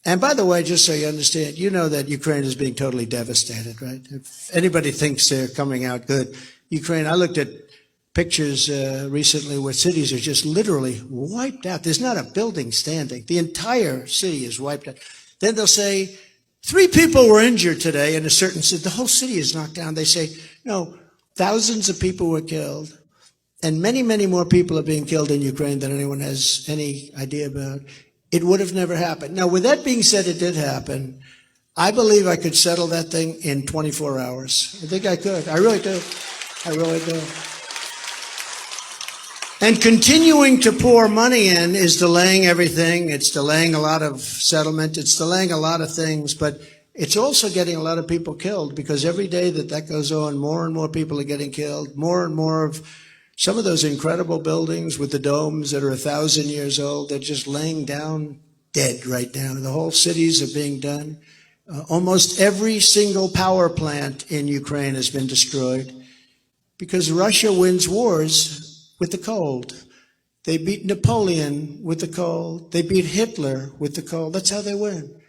And by the way, just so you understand, you know that Ukraine is being totally devastated, right? If anybody thinks they're coming out good, Ukraine, I looked at pictures recently where cities are just literally wiped out. There's not a building standing. The entire city is wiped out. Then they'll say, 3 people were injured today in a certain city. The whole city is knocked down. They say, no, thousands of people were killed. And many, many more people are being killed in Ukraine than anyone has any idea about. It would have never happened. Now, with that being said, it did happen. I believe I could settle that thing in 24 hours. I think I could. I really do. I really do. And continuing to pour money in is delaying everything. It's delaying a lot of settlement. It's delaying a lot of things. But it's also getting a lot of people killed, because every day that goes on, more and more people are getting killed. More and more of some of those incredible buildings with the domes that are 1,000 years old, they're just laying down dead right now. The whole cities are being done. Almost every single power plant in Ukraine has been destroyed because Russia wins wars with the cold. They beat Napoleon with the cold. They beat Hitler with the cold. That's how they win.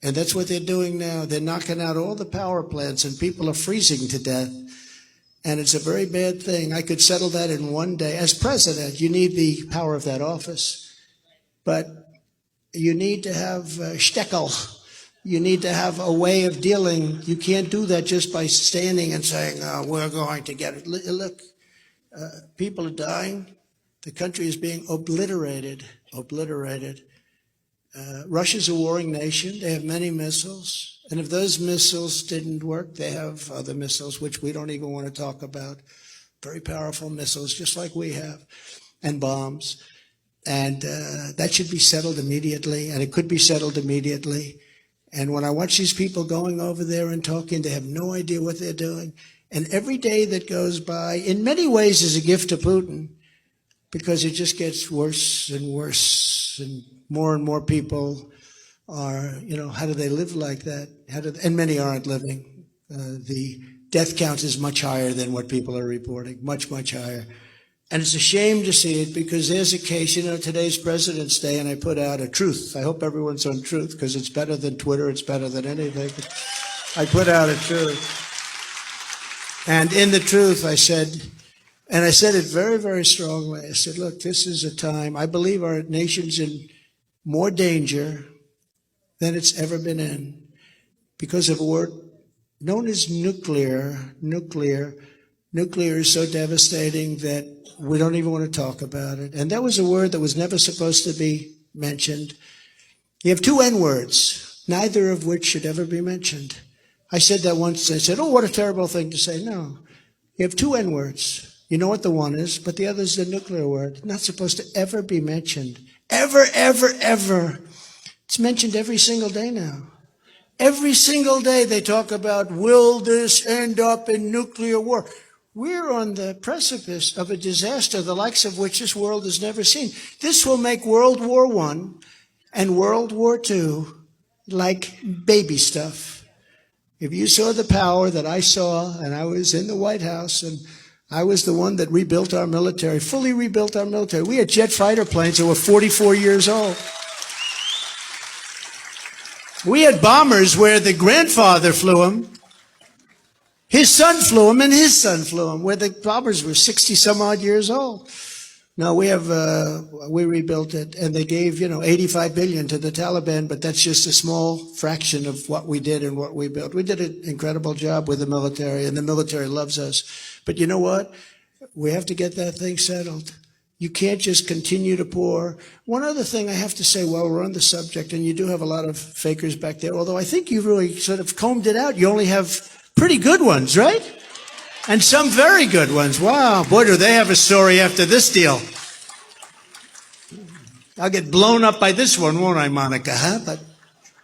And that's what they're doing now. They're knocking out all the power plants, and people are freezing to death. And it's a very bad thing. I could settle that in one day. As president, you need the power of that office. But you need to have shtekel. You need to have a way of dealing. You can't do that just by standing and saying, oh, we're going to get it. Look, people are dying. The country is being obliterated. Russia's a warring nation. They have many missiles. And if those missiles didn't work, they have other missiles, which we don't even want to talk about. Very powerful missiles, just like we have, and bombs. And that should be settled immediately, and it could be settled immediately. And when I watch these people going over there and talking, they have no idea what they're doing. And every day that goes by, in many ways, is a gift to Putin, because it just gets worse and worse, and more people are, how do they live like that? And many aren't living. The death count is much higher than what people are reporting, much, much higher. And it's a shame to see it, because there's a case, today's President's Day, and I put out a Truth. I hope everyone's on Truth, because it's better than Twitter, it's better than anything. I put out a Truth. And in the Truth, I said it very, very strongly. I said, look, this is a time, I believe our nation's in more danger than it's ever been in, because of a word known as nuclear. Nuclear is so devastating that we don't even want to talk about it. And that was a word that was never supposed to be mentioned. You have 2 N-words, neither of which should ever be mentioned. I said that once. I said, oh, what a terrible thing to say. No, you have 2 N-words. You know what the one is, but the other is the nuclear word. Not supposed to ever be mentioned. Ever, ever, ever. It's mentioned every single day now. Every single day they talk about, will this end up in nuclear war? We're on the precipice of a disaster, the likes of which this world has never seen. This will make World War I and World War II like baby stuff. If you saw the power that I saw, and I was in the White House, and I was the one that rebuilt our military, fully rebuilt our military. We had jet fighter planes that were 44 years old. We had bombers where the grandfather flew them, his son flew them, and his son flew them, where the bombers were 60-some-odd years old. No, we rebuilt it, and they gave, $85 billion to the Taliban, but that's just a small fraction of what we did and what we built. We did an incredible job with the military, and the military loves us. But you know what? We have to get that thing settled. You can't just continue to pour. One other thing I have to say while we're on the subject, and you do have a lot of fakers back there, although I think you really sort of combed it out. You only have pretty good ones, right? And some very good ones. Wow, boy, do they have a story after this deal. I'll get blown up by this one, won't I, Monica? Huh? But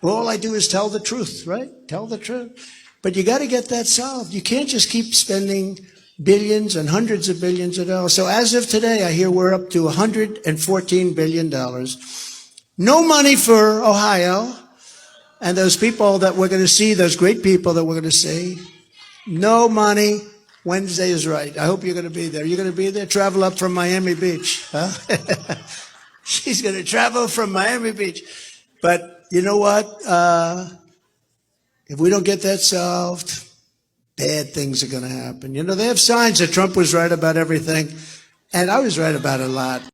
all I do is tell the truth, right? Tell the truth. But you got to get that solved. You can't just keep spending billions and hundreds of billions of dollars. So as of today, I hear we're up to $114 billion. No money for Ohio and those people that we're going to see, those great people that we're going to see. No money. Wednesday is right. I hope you're going to be there. You're going to be there? Travel up from Miami Beach. Huh? She's going to travel from Miami Beach. But you know what? If we don't get that solved, bad things are going to happen. You know, they have signs that Trump was right about everything, and I was right about a lot.